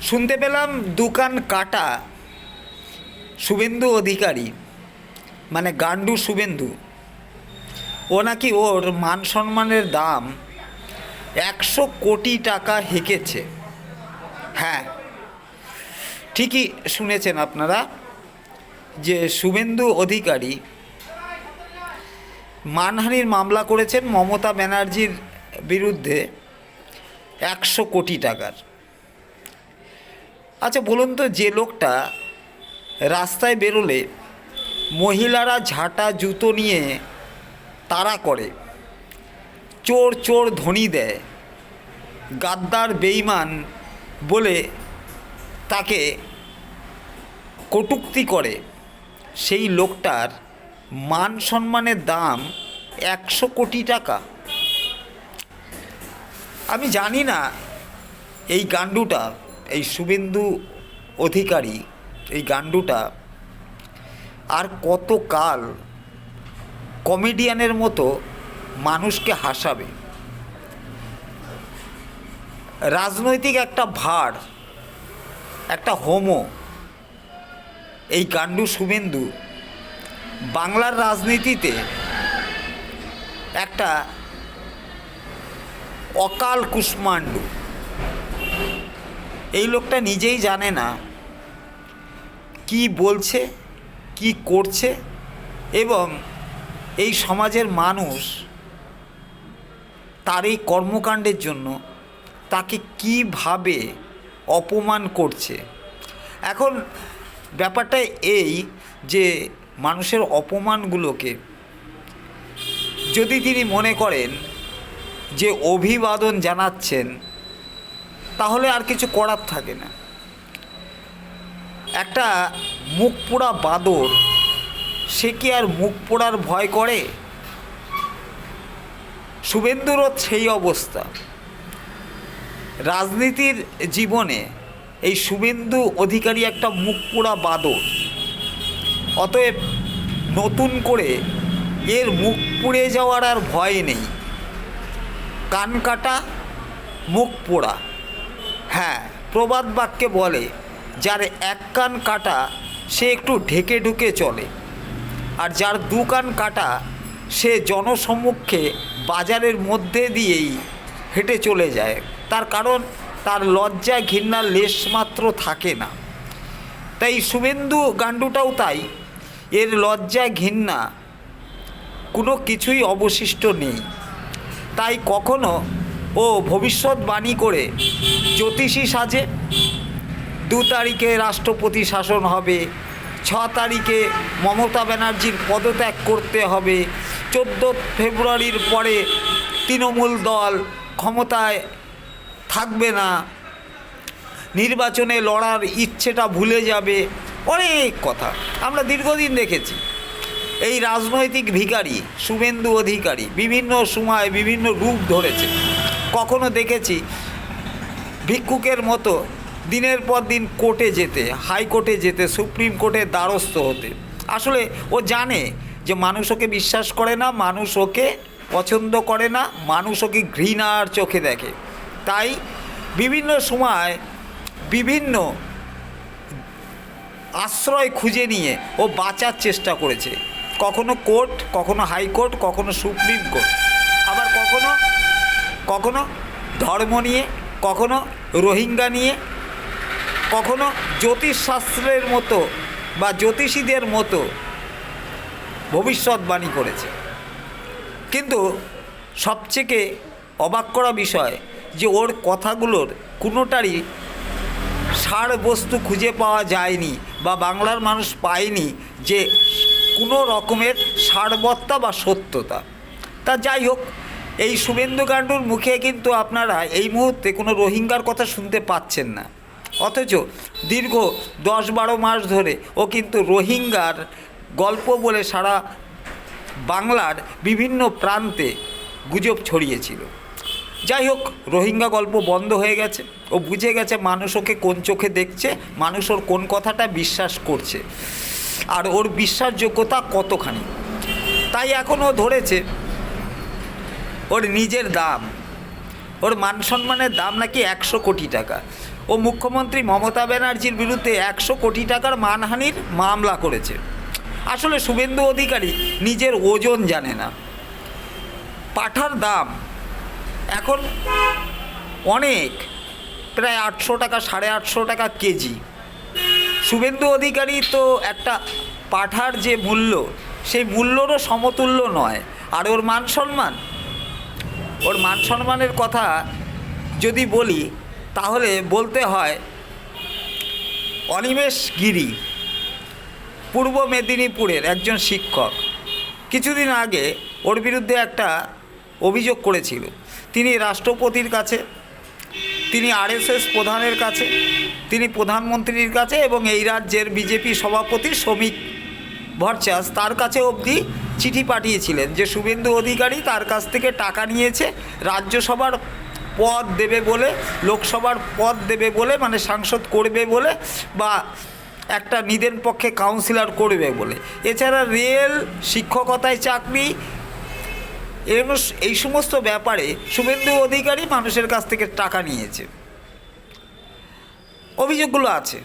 শুনতে পেলাম দোকান কাটা শুভেন্দু অধিকারী, মানে গান্ডু শুভেন্দু, ও নাকি ওর মান সম্মানের দাম 100 কোটি টাকা হেঁকেছে। হ্যাঁ, ঠিকই শুনেছেন আপনারা, যে শুভেন্দু অধিকারী মানহানির মামলা করেছেন মমতা ব্যানার্জির বিরুদ্ধে 100 কোটি টাকার। আচ্ছা বলুন তো, যে লোকটা রাস্তায় বেরোলে মহিলারা ঝাঁটা জুতো নিয়ে তাড়া করে, চোর চোর ধ্বনি দেয়, গাদ্দার বেঈমান বলে তাকে কটূক্তি করে, সেই লোকটার মান সম্মানের দাম 100 কোটি টাকা। আমি জানি না এই গান্ডুটা, এই শুভেন্দু অধিকারী, এই গান্ডুটা আর কত কাল কমেডিয়ানের মতো মানুষকে হাসাবে। রাজনৈতিক একটা ভার, একটা হোমো এই গান্ডু শুভেন্দু বাংলার রাজনীতিতে একটা অকাল কুষ্মাণ্ডু। এই লোকটা নিজেই জানে না কি বলছে, কি করছে, এবং এই সমাজের মানুষ তার এই কর্মকাণ্ডের জন্য তাকে কিভাবে অপমান করছে। এখন ব্যাপারটা এই যে মানুষের অপমানগুলোকে যদি তিনি মনে করেন যে অভিবাদন জানাচ্ছেন, তাহলে আর কিছু করার থাকে না। একটা মুখ পোড়া বাদর, সে কি আর মুখ পোড়ার ভয় করে? শুভেন্দুরও সেই অবস্থা। রাজনীতির জীবনে এই শুভেন্দু অধিকারী একটা মুখ পোড়া বাদর। অতএব নতুন করে এর মুখ পুড়ে যাওয়ার আর ভয় নেই। কান কাটা, মুখ পোড়া। হ্যাঁ, প্রবাদ বাক্যে বলে, যার এক কান কাটা সে একটু ঢেকে ঢুকে চলে, আর যার দু কান কাটা সে জনসম্মুখে বাজারের মধ্যে দিয়েই হেঁটে চলে যায়। তার কারণ তার লজ্জা ঘৃণার লেশমাত্র থাকে না। তাই শুভেন্দু গান্ডুটাও তাই, এর লজ্জা ঘৃণা কোনো কিছুই অবশিষ্ট নেই। তাই কখনো ও ভবিষ্যৎবাণী করে জ্যোতিষী সাজে, 2 তারিখে রাষ্ট্রপতি শাসন হবে, 6 তারিখে মমতা ব্যানার্জির পদত্যাগ করতে হবে, 14 ফেব্রুয়ারির পরে তৃণমূল দল ক্ষমতায় থাকবে না, নির্বাচনে লড়ার ইচ্ছেটা ভুলে যাবে, অনেক কথা আমরা দীর্ঘদিন দেখেছি। এই রাজনৈতিক ভিখারি শুভেন্দু অধিকারী বিভিন্ন সময় বিভিন্ন রূপ ধরেছে। কখনো দেখেছি ভিক্ষুকের মতো দিনের পর দিন কোর্টে যেতে, হাইকোর্টে যেতে, সুপ্রিম কোর্টের দ্বারস্থ হতে। আসলে ও জানে যে মানুষ ওকে বিশ্বাস করে না, মানুষ ওকে পছন্দ করে না, মানুষ ওকে ঘৃণার চোখে দেখে। তাই বিভিন্ন সময় বিভিন্ন আশ্রয় খুঁজে নিয়ে ও বাঁচার চেষ্টা করেছে। কখনো কোর্ট, কখনো হাইকোর্ট, কখনো সুপ্রিম কোর্ট, আবার কখনো কখনো ধর্ম নিয়ে, কখনো রোহিঙ্গা নিয়ে, কখনো জ্যোতিষশাস্ত্রের মতো বা জ্যোতিষীদের মতো ভবিষ্যৎবাণী করেছে। কিন্তু সবথেকে অবাক করা বিষয় যে ওর কথাগুলোর কোনোটারই সারবস্তু খুঁজে পাওয়া যায়নি, বা বাংলার মানুষ পায়নি যে কোনো রকমের সারবত্তা বা সত্যতা। তা যাই হোক, এই শুভেন্দু গান্ডুর মুখে কিন্তু আপনারা এই মুহূর্তে কোনো রোহিঙ্গার কথা শুনতে পাচ্ছেন না, অথচ দীর্ঘ 10-12 মাস ধরে ও কিন্তু রোহিঙ্গার গল্প বলে সারা বাংলার বিভিন্ন প্রান্তে গুজব ছড়িয়েছিল। যাই হোক, রোহিঙ্গা গল্প বন্ধ হয়ে গেছে। ও বুঝে গেছে মানুষ ওকে কোন চোখে দেখছে, মানুষ ওর কোন কথাটা বিশ্বাস করছে, আর ওর বিশ্বাসযোগ্যতা কতখানি। তাই এখন ও ধরেছে ওর নিজের দাম ওর মান সম্মানের দাম নাকি 100 কোটি টাকা। ও মুখ্যমন্ত্রী মমতা ব্যানার্জির বিরুদ্ধে 100 কোটি টাকার মানহানির মামলা করেছে। আসলে শুভেন্দু অধিকারী নিজের ওজন জানে না। পাঁঠার দাম এখন অনেক, প্রায় 800 টাকা, 850 টাকা কেজি। শুভেন্দু অধিকারী তো একটা পাঁঠার যে মূল্য, সেই মূল্যরও সমতুল্য নয়। আর ওর মান সম্মানের কথা যদি বলি, তাহলে বলতে হয় অনিমেষ গিরি, পূর্ব মেদিনীপুরের একজন শিক্ষক, কিছুদিন আগে ওর বিরুদ্ধে একটা অভিযোগ করেছিল। তিনি রাষ্ট্রপতির কাছে, তিনি আরএসএস প্রধানের কাছে, তিনি প্রধানমন্ত্রীর কাছে এবং এই রাজ্যের বিজেপি সভাপতি শ্রমিক ভট্টাচার্য তার কাছে অবধি চিঠি পাঠিয়েছিলেন যে শুভেন্দু অধিকারী তার কাছ থেকে টাকা নিয়েছে রাজ্যসভার পদ দেবে বলে, লোকসভার পদ দেবে বলে, মানে সাংসদ করবে বলে, বা একটা নিদেন পক্ষে কাউন্সিলর করবে বলে। এছাড়া রেল, শিক্ষকতায় চাকরি, এই সমস্ত ব্যাপারে শুভেন্দু অধিকারী মানুষের কাছ থেকে টাকা নিয়েছে, অভিযোগগুলো আছে।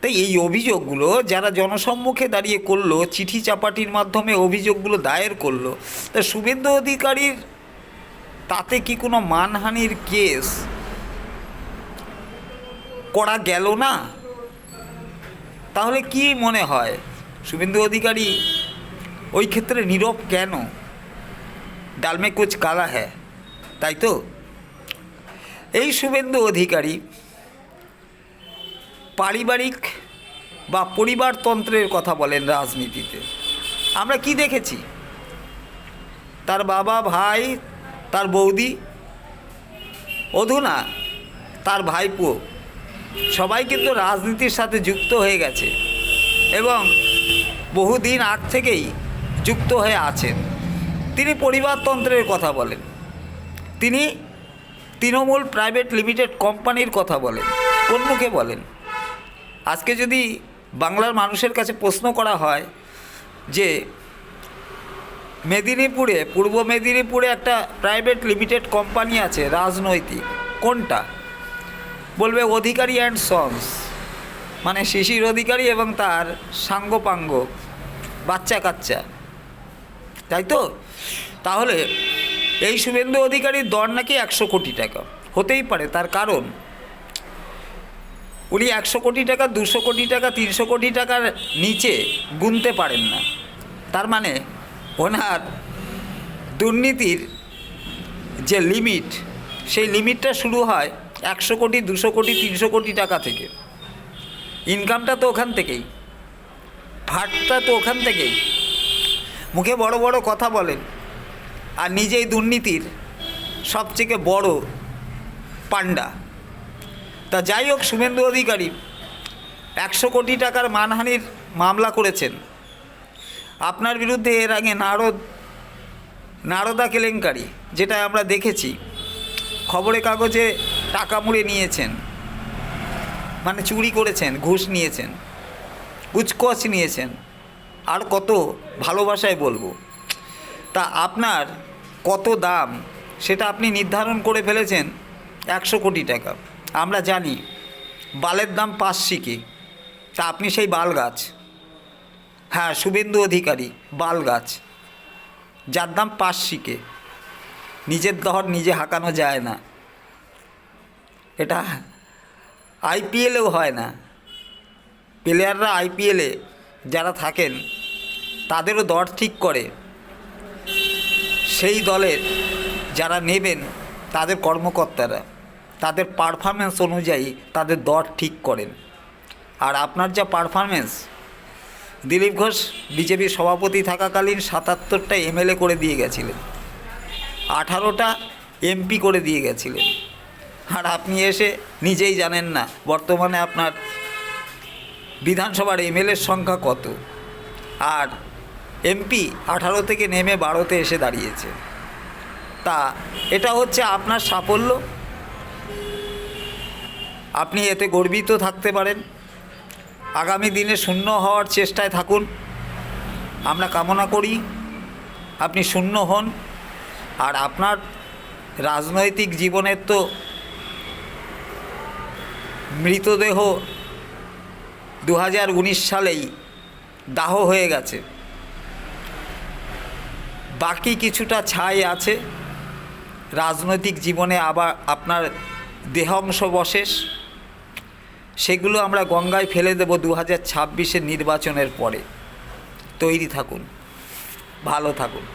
তাই এই অভিযোগগুলো যারা জনসম্মুখে দাঁড়িয়ে করলো, চিঠি চাপাটির মাধ্যমে অভিযোগগুলো দায়ের করলো, তা শুভেন্দু অধিকারীর তাতে কি কোনো মানহানির কেস করা গেল না? তাহলে কি মনে হয় শুভেন্দু অধিকারী ওই ক্ষেত্রে নীরব কেন? ডাল মে কুছ কালা হ্যায়, তাই তো? এই শুভেন্দু অধিকারী পারিবারিক বা পরিবারতন্ত্রের কথা বলেন রাজনীতিতে। আমরা কি দেখেছি? তার বাবা, ভাই, তার বৌদি, অধুনা তার ভাইপো, সবাই কিন্তু রাজনীতির সাথে যুক্ত হয়ে গেছে এবং বহুদিন আগ থেকেই যুক্ত হয়ে আছেন। তিনি পরিবারতন্ত্রের কথা বলেন, তিনি তৃণমূল প্রাইভেট লিমিটেড কোম্পানির কথা বলেন। কোন মুখে বলেন? আজকে যদি বাংলার মানুষের কাছে প্রশ্ন করা হয় যে মেদিনীপুরে, পূর্ব মেদিনীপুরে একটা প্রাইভেট লিমিটেড কোম্পানি আছে রাজনৈতিক, কোনটা? বলবে অধিকারী অ্যান্ড সন্স, মানে শিশির অধিকারী এবং তার সাঙ্গপাঙ্গ বাচ্চা কাচ্চা, তাই তো? তাহলে এই শুভেন্দু অধিকারীর দর নাকি 100 কোটি টাকা। হতেই পারে, তার কারণ উনি 100 কোটি টাকা, 200 কোটি টাকা, 300 কোটি টাকার নিচে গুনতে পারেন না। তার মানে ওনার দুর্নীতির যে লিমিট, সেই লিমিটটা শুরু হয় 100 কোটি, 200 কোটি, 300 কোটি টাকা থেকে। ইনকামটা তো ওখান থেকেই, ফাটটা তো ওখান থেকেই। মুখে বড় বড় কথা বলেন আর নিজেই দুর্নীতির সবথেকে বড় পান্ডা। তা যাই হোক, শুভেন্দু অধিকারী 100 কোটি টাকার মানহানির মামলা করেছেন। আপনার বিরুদ্ধে এর আগে নারদা কেলেঙ্কারি, যেটা আমরা দেখেছি, খবরের কাগজে টাকা মুড়ে নিয়েছেন, মানে চুরি করেছেন, ঘুষ নিয়েছেন, কুচকচ নিয়েছেন, আর কত ভালোবাসায় বলবো। তা আপনার কত দাম সেটা আপনি নির্ধারণ করে ফেলেছেন 100 কোটি টাকা। আমরা জানি বালের দাম 5 শিকে, তা আপনি সেই বাল গাছ। হ্যাঁ, শুভেন্দু অধিকারী বাল গাছ, যার দাম 5 শিকে। নিজের দর নিজে হাঁকানো যায় না, এটা আইপিএলেও হয় না। প্লেয়াররা আইপিএলে যারা থাকেন তাদেরও দর ঠিক করে, সেই দলের যারা নেবেন তাদের কর্মকর্তারা তাদের পারফরমেন্স অনুযায়ী তাদের দর ঠিক করেন। আর আপনার যা পারফরমেন্স, দিলীপ ঘোষ বিজেপি সভাপতি থাকাকালীন 77টা এমএলএ করে দিয়ে গেছিলেন, 18টা এমপি করে দিয়ে গেছিলেন। আর আপনি এসে নিজেই জানেন না বর্তমানে আপনার বিধানসভার এমএলএর সংখ্যা কত, আর এমপি 18 থেকে নেমে 12তে এসে দাঁড়িয়েছে। তা এটা হচ্ছে আপনার সাফল্য, আপনি এতে গর্বিত থাকতে পারেন। আগামী দিনে শূন্য হওয়ার চেষ্টায় থাকুন, আমরা কামনা করি আপনি শূন্য হন। আর আপনার রাজনৈতিক জীবনের তো মৃতদেহ 2019 সালেই দাহ হয়ে গেছে, বাকি কিছুটা ছাই আছে রাজনৈতিক জীবনে, আবার আপনার দেহাংশবশেষ, সেগুলো আমরা গঙ্গায় ফেলে দেব 2026-এর নির্বাচনের পরে। তৈরি থাকুন, ভালো থাকুন।